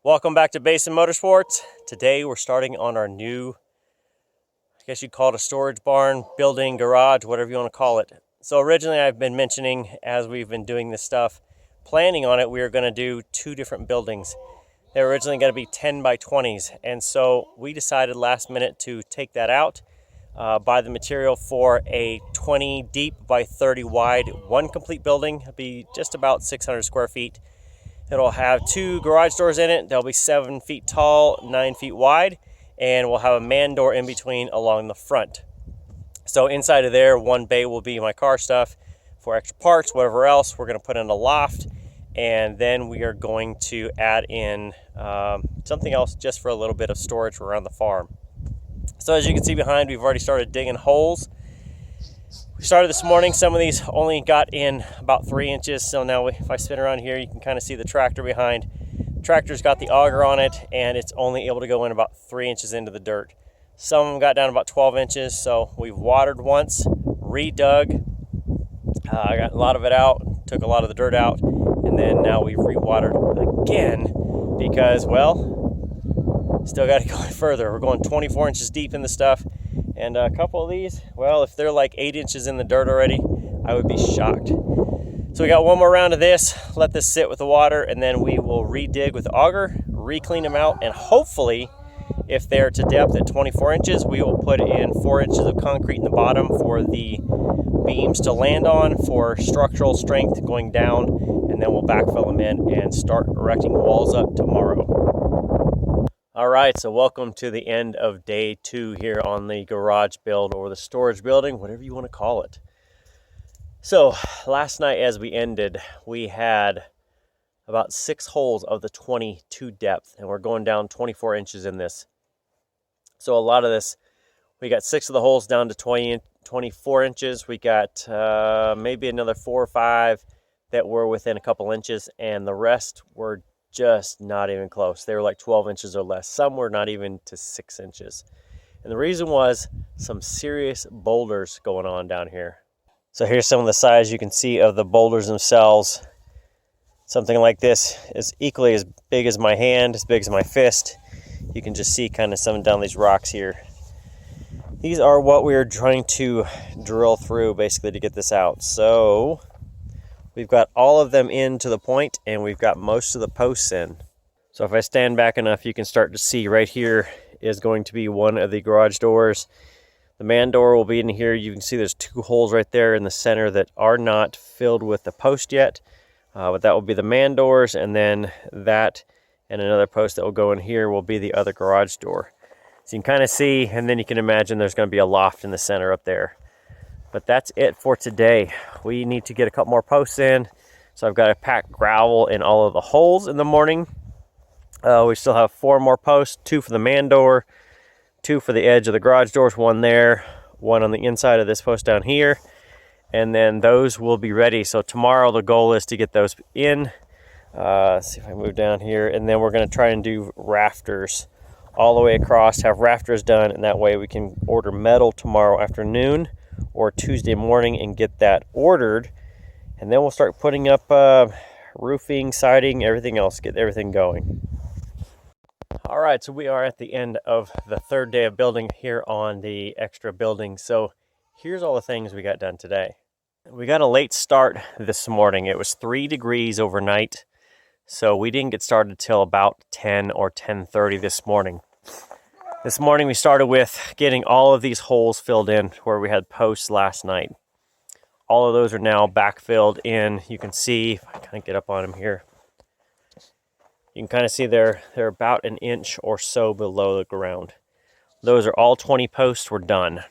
Welcome back to Basin Motorsports. Today we're starting on our new, I guess you'd call it a storage barn, building, garage, whatever you want to call it. So originally I've been mentioning, as we've been doing this stuff, planning on it, we were going to do two different buildings. They were originally going to be 10 by 20s. And so we decided last minute to take that out, buy the material for a 20 deep by 30 wide, one complete building. It'll be just about 600 square feet. It'll have two garage doors in it. They'll be 7 feet tall, 9 feet wide, and we'll have a man door in between along the front. So inside of there, one bay will be my car stuff for extra parts, whatever else. We're going to put in a loft, and then we are going to add in something else just for a little bit of storage around the farm. So as you can see behind, we've already started digging holes. We started this morning. Some of these only got in about 3 inches. So now if I spin around here, you can kind of see the tractor behind. The tractor's got the auger on it, and it's only able to go in about 3 inches into the dirt. Some of them got down about 12 inches. So we've watered once, redug. I got a lot of it out, took a lot of the dirt out, and then now we've re-watered again because, well, still got to go further. We're going 24 inches deep in the stuff. And a couple of these, well, if they're like 8 inches in the dirt already, I would be shocked. So we got one more round of this, let this sit with the water, and then we will re-dig with the auger, re-clean them out, and hopefully, if they're to depth at 24 inches, we will put in 4 inches of concrete in the bottom for the beams to land on for structural strength going down, and then we'll backfill them in and start erecting walls up tomorrow. All right, so welcome to the end of day 2 here on the garage build or the storage building, whatever you want to call it. So last night as we ended, we had about 6 holes of the 22 depth, and we're going down 24 inches in this. So a lot of this, we got 6 of the holes down to 24 inches. We got maybe another 4 or 5 that were within a couple inches, and the rest were just not even close. They were like 12 inches or less. Some were not even to 6 inches. And the reason was some serious boulders going on down here. So here's some of the size you can see of the boulders themselves. Something like this is equally as big as my hand, as big as my fist. You can just see kind of some down these rocks here. These are what we're trying to drill through basically to get this out. So we've got all of them in to the point, and we've got most of the posts in. So if I stand back enough, you can start to see right here is going to be one of the garage doors. The man door will be in here. You can see there's 2 holes right there in the center that are not filled with the post yet. But that will be the man doors, and then that and another post that will go in here will be the other garage door. So you can kind of see, and then you can imagine there's going to be a loft in the center up there. But that's it for today. We need to get a couple more posts in. So I've got to pack gravel in all of the holes in the morning. We still have 4 more posts, 2 for the man door, 2 for the edge of the garage doors, 1 there, 1 on the inside of this post down here. And then those will be ready. So tomorrow the goal is to get those in. Let's see if I move down here. And then we're going to try and do rafters all the way across, have rafters done, and that way we can order metal tomorrow afternoon or Tuesday morning and get that ordered, and then we'll start putting up roofing, siding, everything else, get everything going. All right, so we are at the end of the 3rd day of building here on the extra building. So here's all the things we got done today. We got a late start this morning. It was 3 degrees overnight, so we didn't get started till about 10 or 10:30 this morning. This morning we started with getting all of these holes filled in where we had posts last night. All of those are now backfilled in. You can see, if I kind of get up on them here, you can kind of see they're about an inch or so below the ground. Those are all 20 posts were done.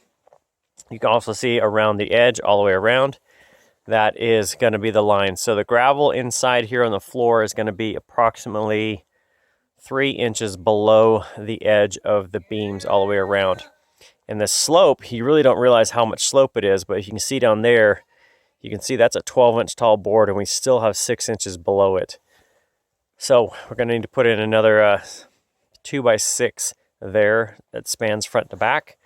You can also see around the edge, all the way around, that is going to be the line. So the gravel inside here on the floor is going to be approximately 3 inches below the edge of the beams all the way around. And the slope, you really don't realize how much slope it is, but if you can see down there, you can see that's a 12-inch tall board, and we still have 6 inches below it. So we're going to need to put in another 2x6 there that spans front to back,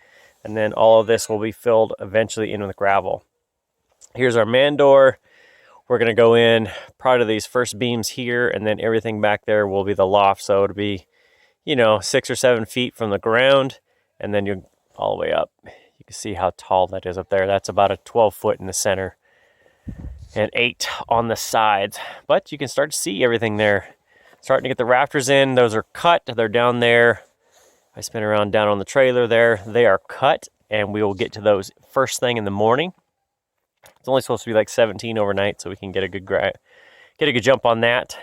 and then all of this will be filled eventually in with gravel. Here's our man door. we're going to go in probably to these first beams here, and then everything back there will be the loft. So it'll be, 6 or 7 feet from the ground, and then you're all the way up. You can see how tall that is up there. That's about a 12 foot in the center and 8 on the sides. But you can start to see everything there. Starting to get the rafters in. Those are cut. They're down there. I spin around down on the trailer there. They are cut, and we will get to those first thing in the morning. It's only supposed to be like 17 overnight, so we can get a good jump on that.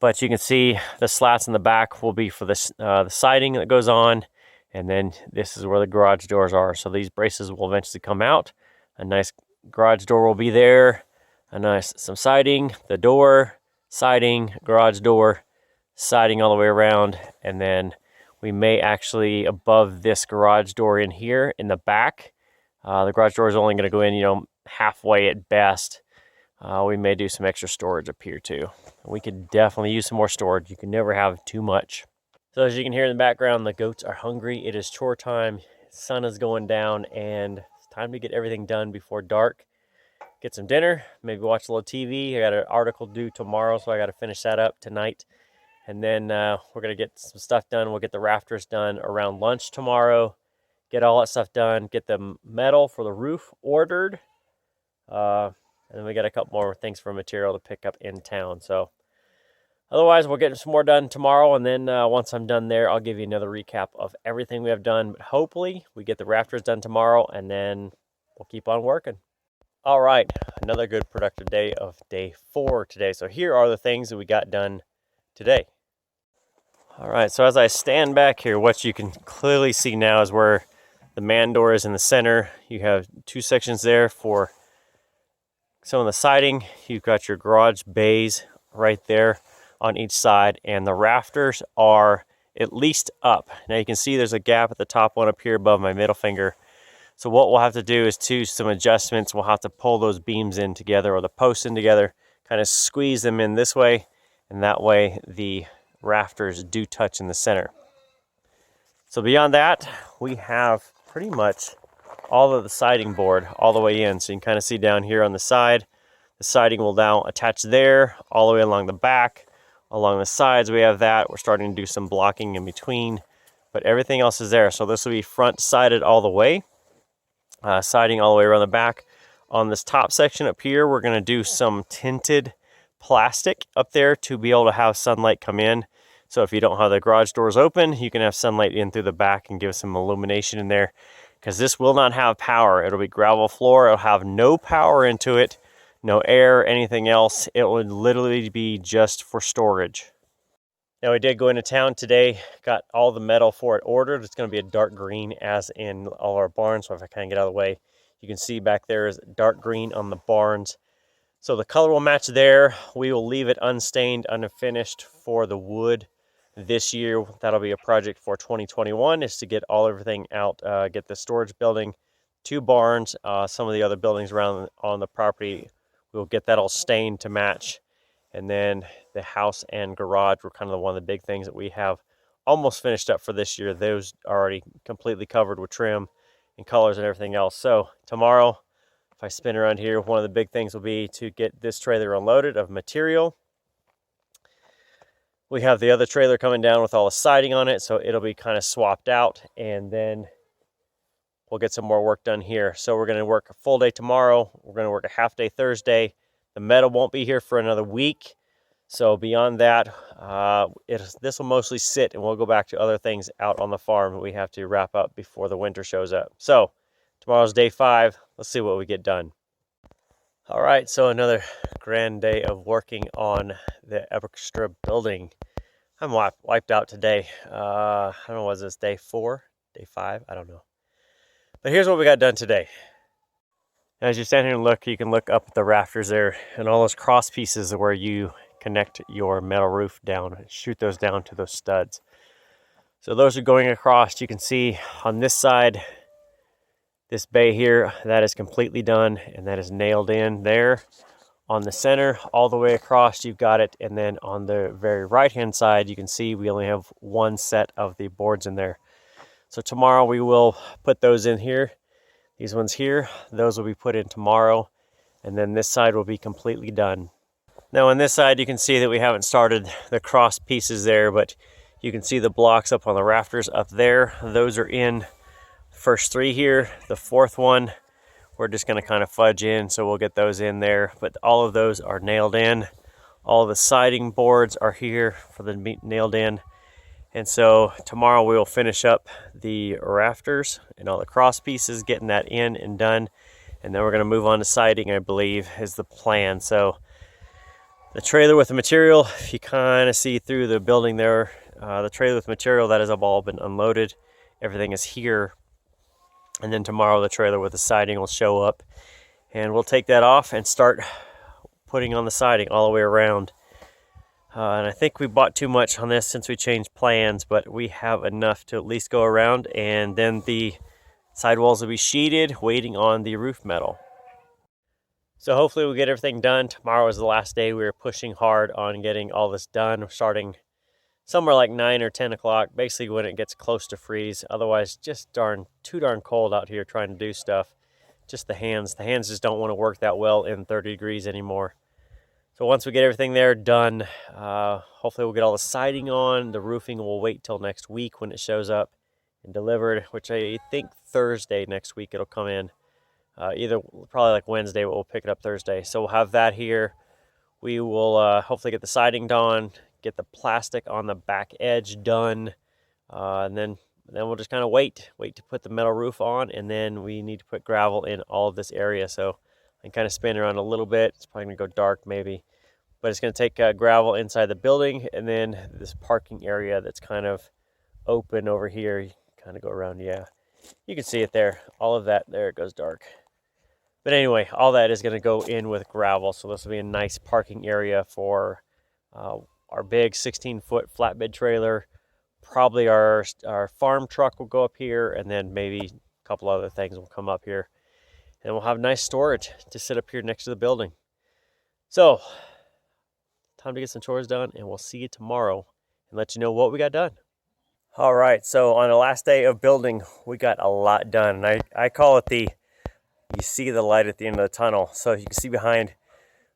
But you can see the slats in the back will be for the siding that goes on, and then this is where the garage doors are. So these braces will eventually come out. A nice garage door will be there. Some siding, the door, siding, garage door, siding all the way around, and then we may actually above this garage door in here in the back. The garage door is only going to go in, halfway at best. We may do some extra storage up here too. We could definitely use some more storage. You can never have too much. So as you can hear in the background, the goats are hungry. It is chore time. Sun is going down, and it's time to get everything done before dark. Get some dinner, maybe watch a little TV. I got an article due tomorrow, so I got to finish that up tonight. And then we're going to get some stuff done. We'll get the rafters done around lunch tomorrow. Get all that stuff done. Get the metal for the roof ordered. And then we got a couple more things for material to pick up in town. So otherwise, we'll get some more done tomorrow. And then once I'm done there, I'll give you another recap of everything we have done. But hopefully, we get the rafters done tomorrow, and then we'll keep on working. All right, another good productive day of day 4 today. So here are the things that we got done today. All right, so as I stand back here, what you can clearly see now is where the man door is in the center. You have 2 sections there for some of the siding. You've got your garage bays right there on each side, and the rafters are at least up. Now you can see there's a gap at the top one up here above my middle finger. So what we'll have to do is some adjustments. We'll have to pull those beams in together, or the posts in together, kind of squeeze them in this way, and that way the rafters do touch in the center. So beyond that, we have pretty much all of the siding board all the way in. So you can kind of see down here on the side, the siding will now attach there, all the way along the back. Along the sides we have that. We're starting to do some blocking in between, but everything else is there. So this will be front sided all the way. Siding all the way around the back. On this top section up here, we're going to do some tinted plastic up there to be able to have sunlight come in. So if you don't have the garage doors open, you can have sunlight in through the back and give some illumination in there, because this will not have power. It'll be gravel floor. It'll have no power into it, no air, anything else. It would literally be just for storage. Now we did go into town today, got all the metal for it ordered. It's going to be a dark green as in all our barns. So if I kind of get out of the way, you can see back there is dark green on the barns. So the color will match there. We will leave it unstained, unfinished for the wood this year. That'll be a project for 2021, is to get everything out, get the storage building, 2 barns, some of the other buildings around on the property. We'll get that all stained to match. And then the house and garage were kind of one of the big things that we have almost finished up for this year. Those are already completely covered with trim and colors and everything else. So tomorrow, if I spin around here, one of the big things will be to get this trailer unloaded of material. We have the other trailer coming down with all the siding on it, so it'll be kind of swapped out, and then we'll get some more work done here. So we're going to work a full day tomorrow. We're going to work a half day Thursday. The metal won't be here for another week. So beyond that, this will mostly sit, and we'll go back to other things out on the farm that we have to wrap up before the winter shows up. So tomorrow's day 5. Let's see what we get done. All right, so another grand day of working on the extra building. I'm wiped out today. I don't know, was this day 4, day 5? I don't know. But here's what we got done today. As you stand here and look, you can look up at the rafters there, and all those cross pieces where you connect your metal roof down, shoot those down to those studs. So those are going across. You can see on this side, this bay here, that is completely done, and that is nailed in there. On the center, all the way across, you've got it. And then on the very right-hand side, you can see we only have 1 set of the boards in there. So tomorrow we will put those in here. These ones here, those will be put in tomorrow. and then this side will be completely done. Now on this side you can see that we haven't started the cross pieces there, but you can see the blocks up on the rafters up there. Those are in. First three here, the fourth one we're just going to kind of fudge in, so we'll get those in there, but all of those are nailed in. All the siding boards are here for the nailed in, and so tomorrow we will finish up the rafters and all the cross pieces, getting that in and done, and then we're going to move on to siding, I believe is the plan. So the trailer with the material, if you kind of see through the building there, the trailer with material, that has all been unloaded. Everything is here. And then tomorrow the trailer with the siding will show up, and we'll take that off and start putting on the siding all the way around. And I think we bought too much on this since we changed plans, but we have enough to at least go around, and then the sidewalls will be sheeted, waiting on the roof metal. So hopefully we'll get everything done. Tomorrow is the last day. We are pushing hard on getting all this done. We're starting somewhere like 9 or 10 o'clock, basically when it gets close to freeze. Otherwise, just too darn cold out here trying to do stuff. Just the hands just don't want to work that well in 30 degrees anymore. So once we get everything there done, hopefully we'll get all the siding on. The roofing will wait till next week when it shows up and delivered, which I think Thursday next week it'll come in. Either probably like Wednesday, but we'll pick it up Thursday. So we'll have that here. We will hopefully get the siding done, get the plastic on the back edge done, and then we'll just kind of wait to put the metal roof on, and then we need to put gravel in all of this area. So I can kind of spin around a little bit. It's probably going to go dark maybe, but it's going to take gravel inside the building, and then this parking area that's kind of open over here. You can kind of go around, yeah. You can see it there. All of that, there it goes dark. But anyway, all that is going to go in with gravel, so this will be a nice parking area for our big 16-foot flatbed trailer. Probably our farm truck will go up here, and then maybe a couple other things will come up here. And we'll have nice storage to sit up here next to the building. So, time to get some chores done, and we'll see you tomorrow and let you know what we got done. All right, so on the last day of building, we got a lot done. And I call it you see the light at the end of the tunnel. So you can see behind,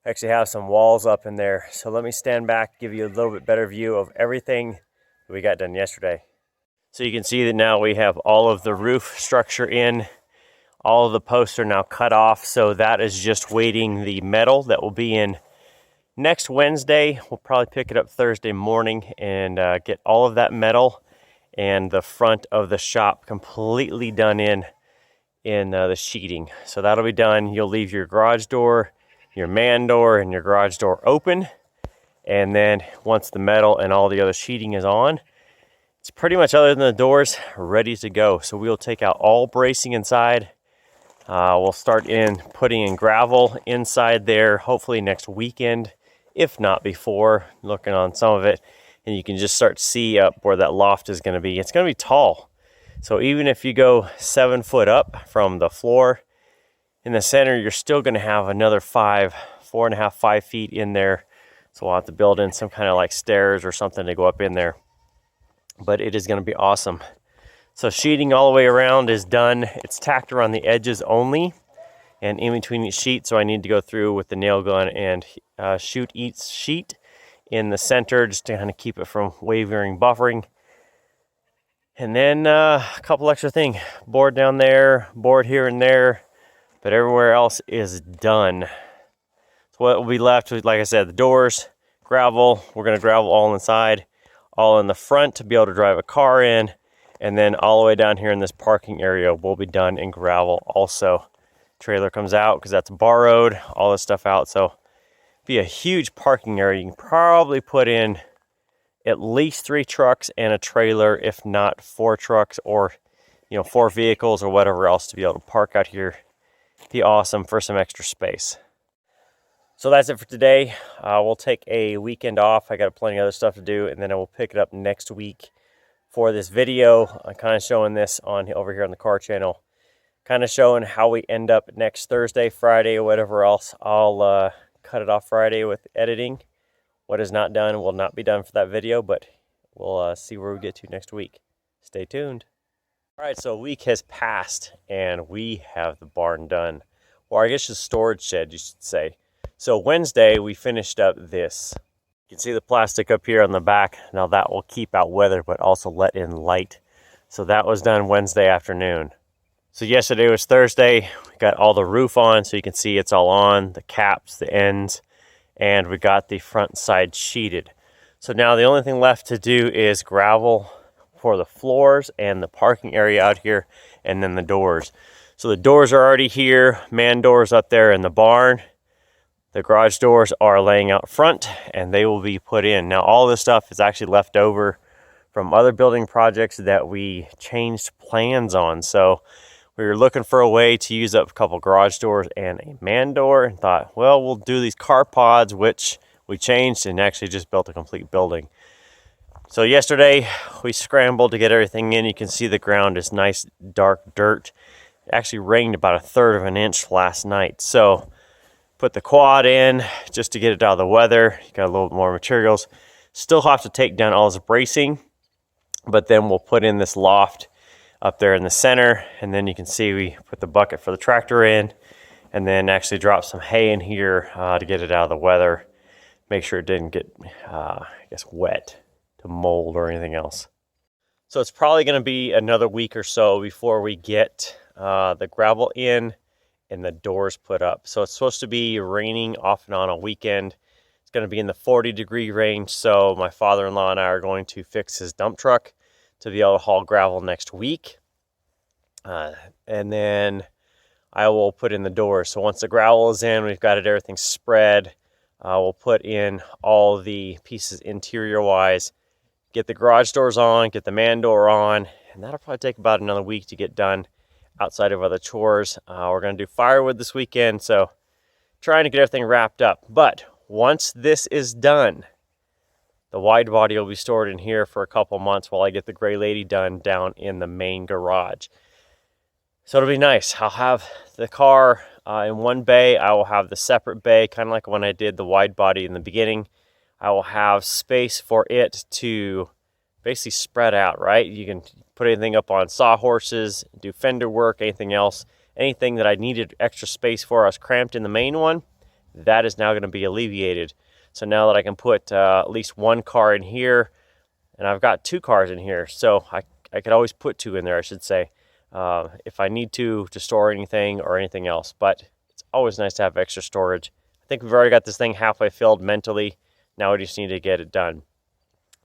I actually have some walls up in there. So let me stand back, give you a little bit better view of everything we got done yesterday. So you can see that now we have all of the roof structure in. All of the posts are now cut off. So that is just waiting the metal that will be in next Wednesday. We'll probably pick it up Thursday morning and get all of that metal and the front of the shop completely done in the sheeting. So that'll be done. You'll leave your garage door, your man door, and your garage door open. And then once the metal and all the other sheeting is on, it's pretty much, other than the doors, ready to go. So we'll take out all bracing inside. We'll start putting in gravel inside there, hopefully next weekend, if not before. Looking on some of it, and you can just start to see up where that loft is going to be. It's going to be tall. So even if you go 7 foot up from the floor in the center, you're still going to have another 4.5, 5 feet in there. So we'll have to build in some kind of like stairs or something to go up in there. But it is going to be awesome. So sheeting all the way around is done. It's tacked around the edges only and in between each sheet. So I need to go through with the nail gun and shoot each sheet in the center just to kind of keep it from wavering, buffering. And then a couple extra things. Board down there, board here and there, but everywhere else is done. So what will be left with, like I said, the doors, gravel. We're going to gravel all inside, all in the front to be able to drive a car in. And then all the way down here in this parking area will be done in gravel also. Trailer comes out because that's borrowed, all this stuff out. So be a huge parking area. You can probably put in at least 3 trucks and a trailer, if not 4 trucks or 4 vehicles or whatever else to be able to park out here. Be awesome for some extra space. So that's it for today. We'll take a weekend off. I got plenty of other stuff to do, and then I will pick it up next week for this video. I'm kind of showing this over here on the car channel, kind of showing how we end up next Thursday, Friday, or whatever else. I'll cut it off Friday with editing. What is not done will not be done for that video, but we'll see where we get to next week. Stay tuned. All right, so a week has passed, and we have the barn done. or I guess just storage shed, you should say. So Wednesday, we finished up this. You can see the plastic up here on the back. Now that will keep out weather, but also let in light. So that was done Wednesday afternoon. So yesterday was Thursday. We got all the roof on, so you can see it's all on, the caps, the ends, and we got the front side sheeted. So now the only thing left to do is gravel for the floors and the parking area out here, and then the doors. So the doors are already here, man doors up there in the barn. The garage doors are laying out front, and they will be put in. Now all this stuff is actually left over from other building projects that we changed plans on. So we were looking for a way to use up a couple garage doors and a man door, and thought, well, we'll do these car pods, which we changed and actually just built a complete building. So yesterday we scrambled to get everything in. You can see the ground is nice dark dirt. It actually rained about 1/3 of an inch last night. So put the quad in just to get it out of the weather. You got a little bit more materials. Still have to take down all this bracing, but then we'll put in this loft up there in the center, and then you can see we put the bucket for the tractor in, and then actually drop some hay in here to get it out of the weather. Make sure it didn't get, I guess, wet to mold or anything else. So it's probably going to be another week or so before we get the gravel in and the doors put up. So it's supposed to be raining off and on a weekend. It's going to be in the 40-degree range. So my father-in-law and I are going to fix his dump truck to be able to haul gravel next week. And then I will put in the doors. So once the gravel is in, we've got everything spread. We'll put in all the pieces interior-wise, get the garage doors on, get the man door on, and that'll probably take about another week to get done outside of other chores. We're going to do firewood this weekend, so trying to get everything wrapped up. But once this is done, the wide body will be stored in here for a couple months while I get the Gray Lady done down in the main garage. So it'll be nice. I'll have the car in one bay. I will have the separate bay, kind of like when I did the wide body in the beginning. I will have space for it to basically spread out, right? You can put anything up on sawhorses, do fender work, anything else. Anything that I needed extra space for, I was cramped in the main one, that is now going to be alleviated. So now that I can put at least one car in here, and I've got 2 cars in here, so I could always put 2 in there, I should say, if I need to store anything or anything else. But it's always nice to have extra storage. I think we've already got this thing halfway filled mentally. Now we just need to get it done.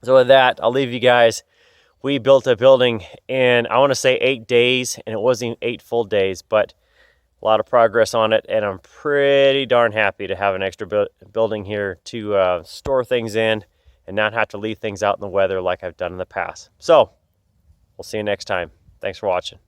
So with that, I'll leave you guys. We built a building in, I want to say 8 days, and it wasn't even 8 full days, but a lot of progress on it, and I'm pretty darn happy to have an extra building here to store things in and not have to leave things out in the weather like I've done in the past. So we'll see you next time. Thanks for watching.